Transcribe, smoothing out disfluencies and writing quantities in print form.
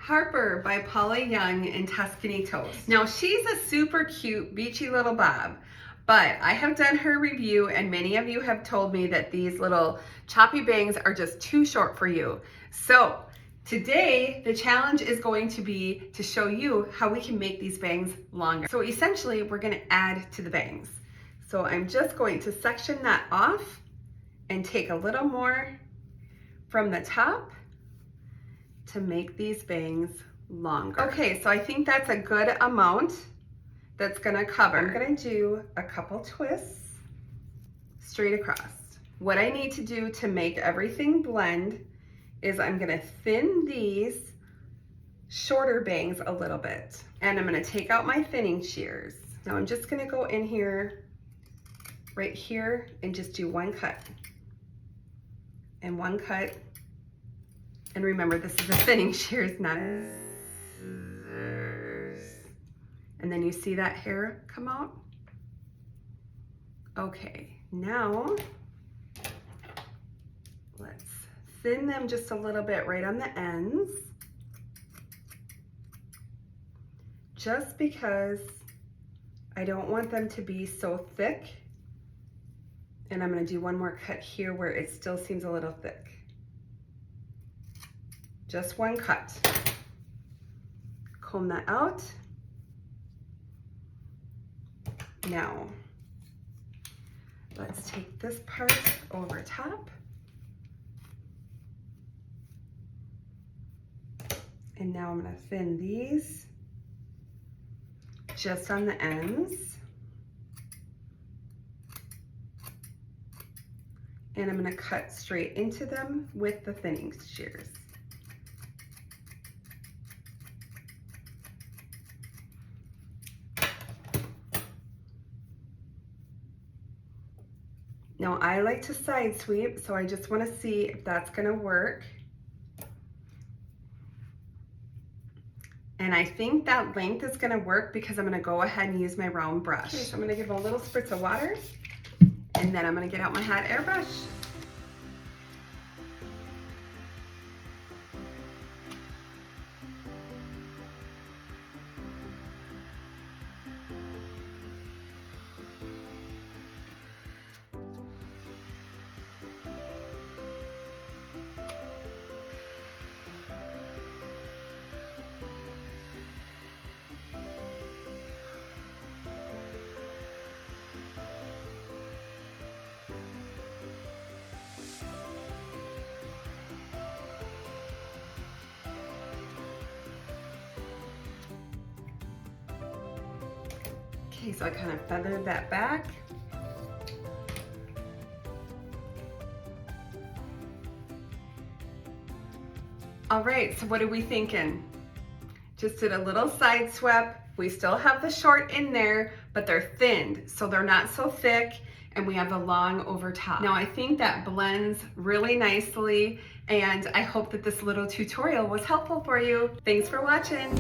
Harper by Paula Young and Tuscany Toast. Now she's a super cute, beachy little bob, but I have done her review and many of you have told me that these little choppy bangs are just too short for you. So today the challenge is going to be to show you how we can make these bangs longer. So essentially we're going to add to the bangs. So I'm just going to section that off and take a little more from the top to make these bangs longer. Okay, so I think that's a good amount that's gonna cover. I'm gonna do a couple twists straight across. What I need to do to make everything blend is I'm gonna thin these shorter bangs a little bit. And I'm gonna take out my thinning shears. Now I'm just gonna go in here, right here, and just do one cut. And one cut. And remember, this is a thinning shears, not a scissors. And then you see that hair come out? Okay, now let's thin them just a little bit right on the ends. Just because I don't want them to be so thick. And I'm gonna do one more cut here where it still seems a little thick. Just one cut. Comb that out. Now, let's take this part over top. And now I'm gonna thin these just on the ends. And I'm gonna cut straight into them with the thinning shears. Now I like to side sweep, so I just want to see if that's going to work. And I think that length is going to work because I'm going to go ahead and use my round brush. Okay, so I'm going to give a little spritz of water, and then I'm going to get out my hot air brush. Okay, so I kind of feathered that back. All right, so what are we thinking? Just did a little side swept. We still have the short in there, but they're thinned, so they're not so thick, and we have the long over top. Now I think that blends really nicely, and I hope that this little tutorial was helpful for you. Thanks for watching.